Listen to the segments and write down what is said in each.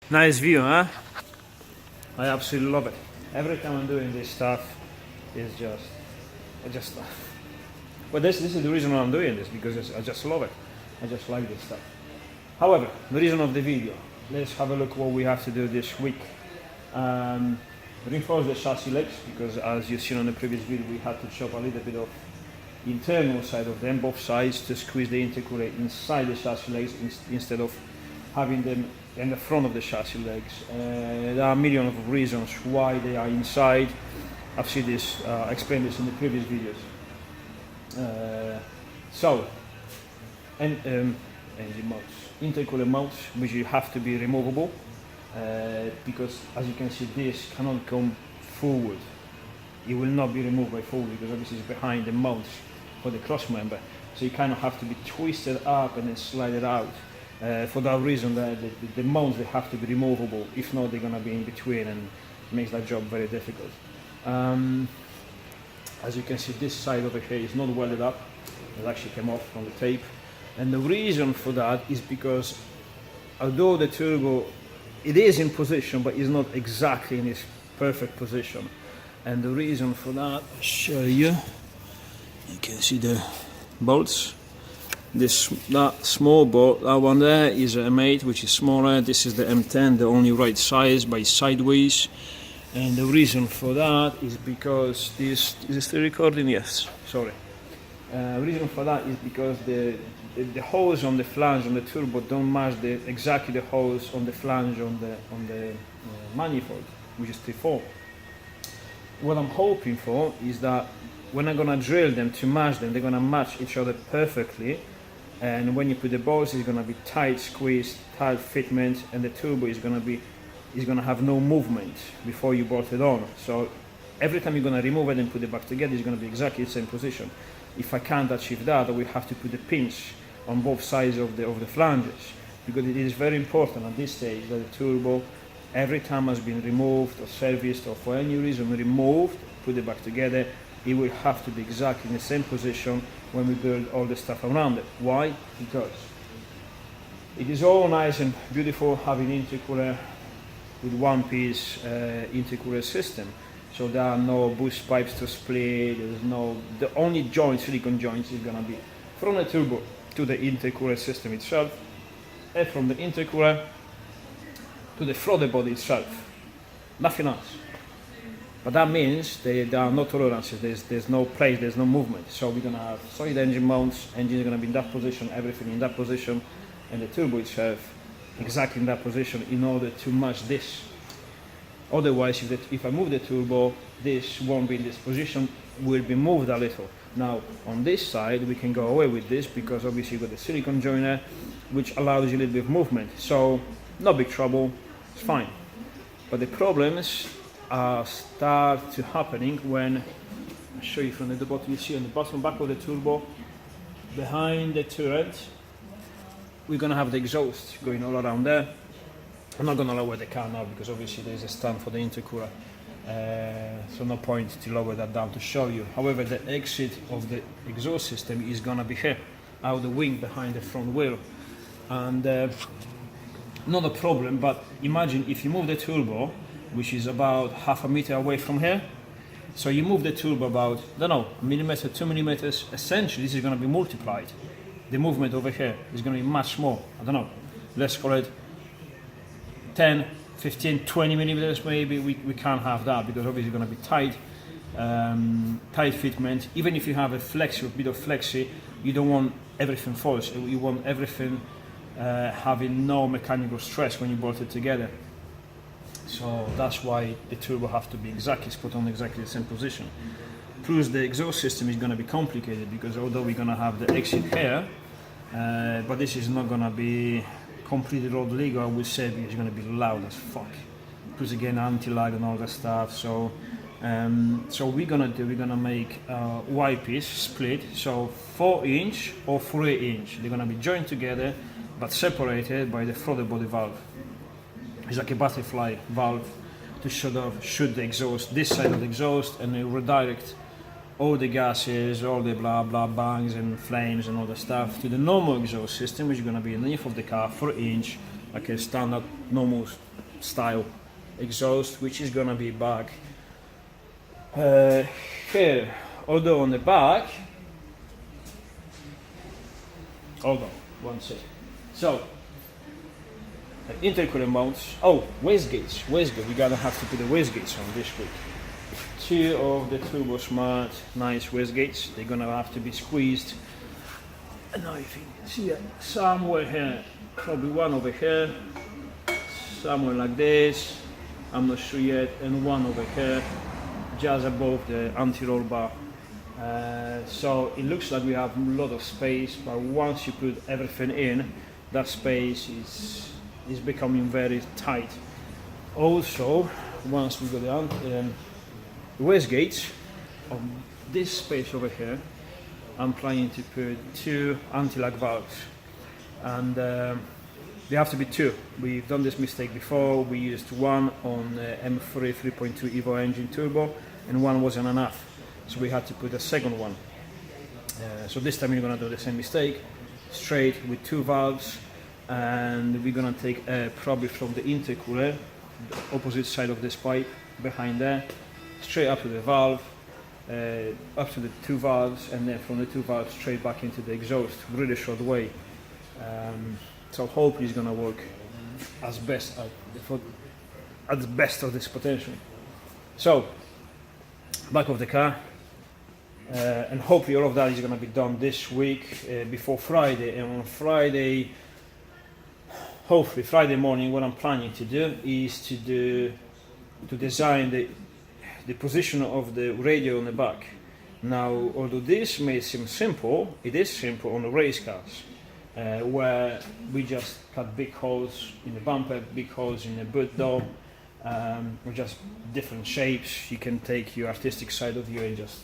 Nice view, huh? I absolutely love it. Every time I'm doing this stuff, I just love. But this is the reason why I'm doing this, because I just love it. I just like this stuff. However, the reason of the video, let's have a look what we have to do this week. Reinforce the chassis legs, because as you've seen on the previous video, we had to chop a little bit of the internal side of them, both sides, to squeeze the intercooler inside the chassis legs instead of having them in the front of the chassis legs. There are a million of reasons why they are inside. I've seen this, explained this in the previous videos. Engine mounts, intercooler mounts, which you have to be removable, because as you can see, this cannot come forward. It will not be removed by forward, because obviously it's behind the mounts for the cross member. So you kind of have to be twisted up and then slide it out. For that reason, the mounts, they have to be removable. If not, they're going to be in between, and it makes that job very difficult. As you can see, this side over here is not welded up. It actually came off from the tape. And the reason for that is because although the turbo, it is in position, but it's not exactly in its perfect position. And the reason for that, I'll show you. You can see the bolts. That small bolt, that one there is a M8, which is smaller. This is the M10, the only right size, but it's sideways. And the reason for that is because this is still recording. Yes, sorry. The reason for that is because the holes on the flange on the turbo don't match exactly the holes on the flange on the manifold, which is 3/4. What I'm hoping for is that when I'm gonna drill them to match them, they're gonna match each other perfectly. And when you put the bolts, it's gonna be tight squeeze, tight fitment, and the turbo is gonna have no movement before you bolt it on. So every time you're gonna remove it and put it back together, it's gonna be exactly the same position. If I can't achieve that, I will have to put the pinch on both sides of the flanges, because it is very important at this stage that the turbo, every time has been removed or serviced or for any reason removed, put it back together, it will have to be exactly in the same position when we build all the stuff around it. Why? Because it is all nice and beautiful having intercooler with one piece intercooler system. So there are no boost pipes to split, the only joint, silicone joints, is gonna be from the turbo to the intercooler system itself, and from the intercooler to the throttle body itself. Nothing else. But that means there are no tolerances, there's no place, there's no movement. So we're gonna have solid engine mounts, engine is gonna be in that position, everything in that position, and the turbo itself exactly in that position in order to match this. Otherwise, if I move the turbo, this won't be in this position, will be moved a little. Now, on this side, we can go away with this, because obviously you've got the silicone joiner, which allows you a little bit of movement. So, no big trouble, it's fine. But the problems start to happening when, I'll show you from the bottom, you see on the bottom back of the turbo, behind the turret, we're gonna have the exhaust going all around there. I'm not gonna lower the car now, because obviously there is a stand for the intercooler, so no point to lower that down to show you. However, the exit of the exhaust system is gonna be here, out the wing behind the front wheel. And not a problem, but imagine if you move the turbo, which is about half a meter away from here. So you move the turbo about, I don't know, millimeter, 2 millimeters. Essentially, this is going to be multiplied. The movement over here is going to be much more. I don't know, let's call it 10, 15, 20 millimeters maybe. We can't have that, because obviously it's going to be tight, tight fitment. Even if you have a flexi, a bit of flexi, you don't want everything false. You want everything having no mechanical stress when you bolt it together. So that's why the turbo have to be exactly put on exactly the same position. Plus the exhaust system is going to be complicated, because although we're going to have the exit here, but this is not going to be completely road legal, I would say, because it's going to be loud as fuck. Plus again, anti-lag and all that stuff. So we're gonna make Y-piece split. So 4-inch or 3-inch. They're gonna be joined together, but separated by the throttle body valve. It's like a butterfly valve to shoot the exhaust, this side of the exhaust, and it redirect all the gases, all the blah blah bangs and flames and all the stuff to the normal exhaust system, which is going to be underneath of the car, 4-inch, like a standard normal style exhaust, which is gonna be back here. Although on the back, hold on one sec. So intercooler mounts. Oh, wastegates. Wastegate. We're gonna have to put the wastegates on this week. Two of the Turbo Smart nice wastegates. They're gonna have to be squeezed. And now if you can see it, somewhere here, probably one over here, somewhere like this, I'm not sure yet, and one over here, just above the anti-roll bar. So it looks like we have a lot of space, but once you put everything in, that space is becoming very tight. Also, once we go down the wastegates, on this space over here, I'm planning to put two anti-lag valves, and they have to be two. We've done this mistake before. We used one on M3 3.2 Evo engine turbo, and one wasn't enough, so we had to put a second one. So this time we're gonna do the same mistake, straight with two valves, and we're gonna take probably from the intercooler, the opposite side of this pipe, behind there, straight up to the valve, up to the two valves, and then from the two valves straight back into the exhaust, really short way. So hopefully it's gonna work as best at the best of this potential. So back of the car, and hopefully all of that is gonna be done this week before Friday. And on Friday, hopefully Friday morning, what I'm planning to do is to design the position of the radio on the back. Now, although this may seem simple, it is simple on the race cars, where we just cut big holes in the bumper, big holes in the boot door, or just different shapes. You can take your artistic side of you and just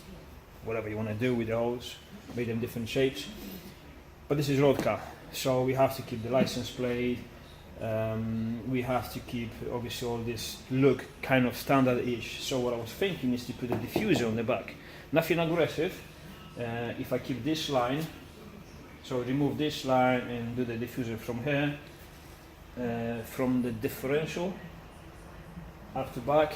whatever you want to do with the holes, make them different shapes. But this is road car, so we have to keep the license plate. We have to keep obviously all this look kind of standard-ish. So what I was thinking is to put a diffuser on the back. Nothing aggressive. If I keep this line, so remove this line and do the diffuser from here, from the differential up to back.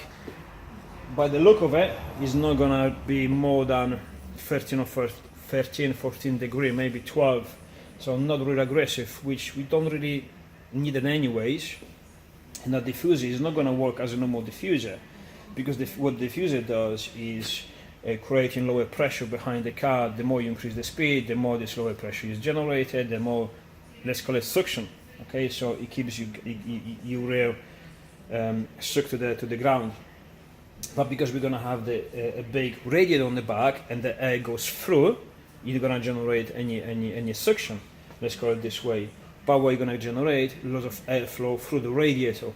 By the look of it, it's not gonna be more than 14 degree, maybe 12. So not really aggressive, which we don't really need it anyways. And that diffuser is not going to work as a normal diffuser, because what the diffuser does is creating lower pressure behind the car. The more you increase the speed, the more this lower pressure is generated, the more, let's call it suction. Okay, so it keeps you real stuck to the ground. But because we're going to have a big radiator on the back and the air goes through, you're going to generate any suction, let's call it this way. But we're going to generate a lot of airflow through the radiator.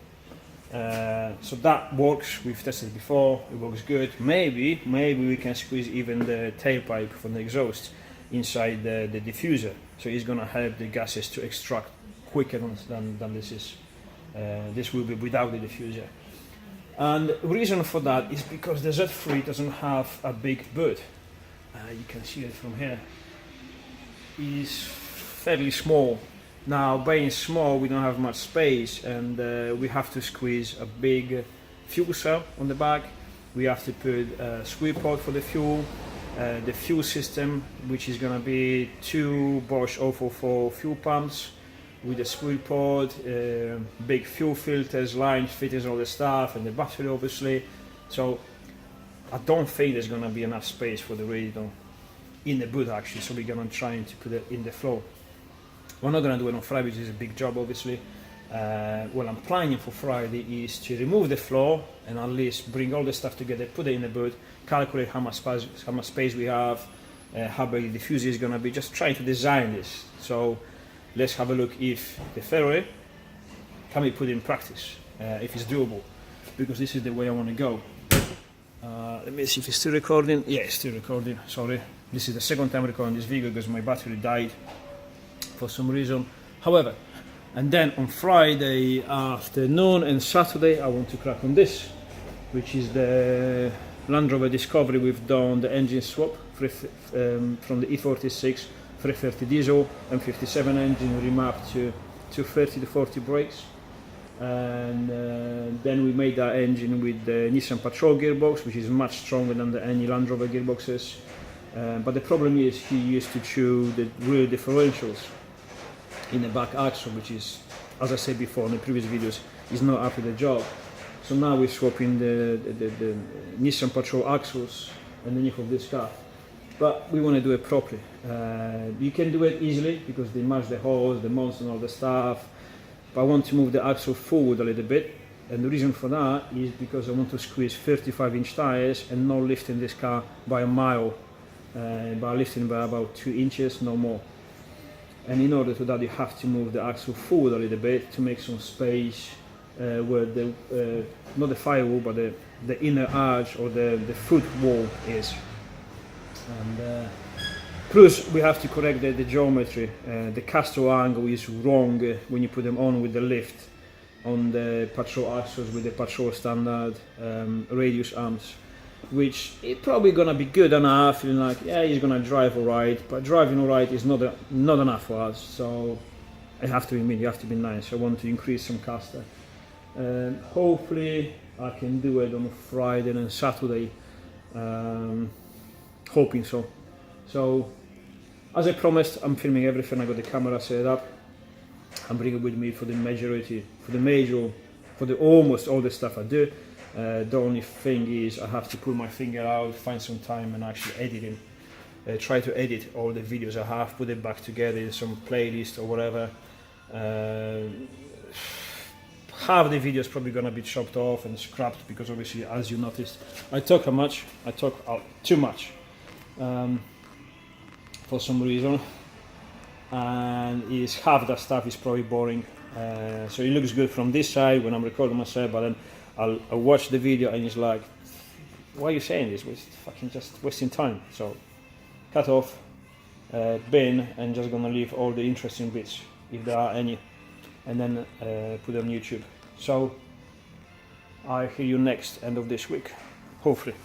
So that works. We've tested before. It works good. Maybe we can squeeze even the tailpipe from the exhaust inside the diffuser. So it's going to help the gases to extract quicker than this is. This will be without the diffuser. And the reason for that is because the Z3 doesn't have a big boot. You can see it from here. It's fairly small. Now, being small, we don't have much space, and we have to squeeze a big fuel cell on the back. We have to put a sweep pod for the fuel system, which is going to be two Bosch 044 fuel pumps with a sweep pod, big fuel filters, lines, fittings, all the stuff, and the battery obviously. So I don't think there's going to be enough space for the radiator in the boot actually, so we're going to try to put it in the floor. We're not going to do it on Friday, which is a big job obviously. What I'm planning for Friday is to remove the floor and at least bring all the stuff together, put it in the boot, calculate how much space we have, how big the diffuser is going to be, just trying to design this. So let's have a look if the theory can be put in practice, if it's doable, because this is the way I want to go. Let me see if it's still recording. Yeah, it's still recording, sorry. This is the second time recording this video because my battery died for some reason. However, and then on Friday afternoon and Saturday I want to crack on this, which is the Land Rover Discovery. We've done the engine swap from the E46 330 diesel M57 engine remapped to 230 to 40 brakes, and then we made that engine with the Nissan Patrol gearbox, which is much stronger than any Land Rover gearboxes. But the problem is he used to chew the rear differentials in the back axle, which is, as I said before in the previous videos, is not up to the job. So now we're swapping the Nissan Patrol axles underneath of this car. But we want to do it properly. You can do it easily because they match the hose, the mounts and all the stuff. But I want to move the axle forward a little bit. And the reason for that is because I want to squeeze 35-inch tires and not lifting this car by a mile. By lifting by about 2 inches, no more. And in order to that, you have to move the axle forward a little bit to make some space where the not the firewall, but the inner edge or the foot wall is. And plus we have to correct the geometry. The caster angle is wrong when you put them on with the lift on the Patrol axles with the Patrol standard radius arms, which is probably gonna be good enough. Feeling like, yeah, he's gonna drive alright, but driving alright is not enough for us. So I have to admit, you have to be nice. I want to increase some caster, and hopefully I can do it on Friday and Saturday. Hoping so. So as I promised, I'm filming everything. I got the camera set up. I'm bringing with me for almost all the stuff I do. The only thing is I have to pull my finger out, find some time and actually edit it. Try to edit all the videos I have, put it back together in some playlist or whatever. Half the video is probably gonna be chopped off and scrapped because obviously, as you noticed, I talk too much for some reason, and half that stuff is probably boring. So it looks good from this side when I'm recording myself, but then I'll watch the video and it's like, why are you saying this? We're fucking just wasting time. So cut off, bin, and just gonna leave all the interesting bits, if there are any, and then put them on YouTube. So I hear you next end of this week, hopefully.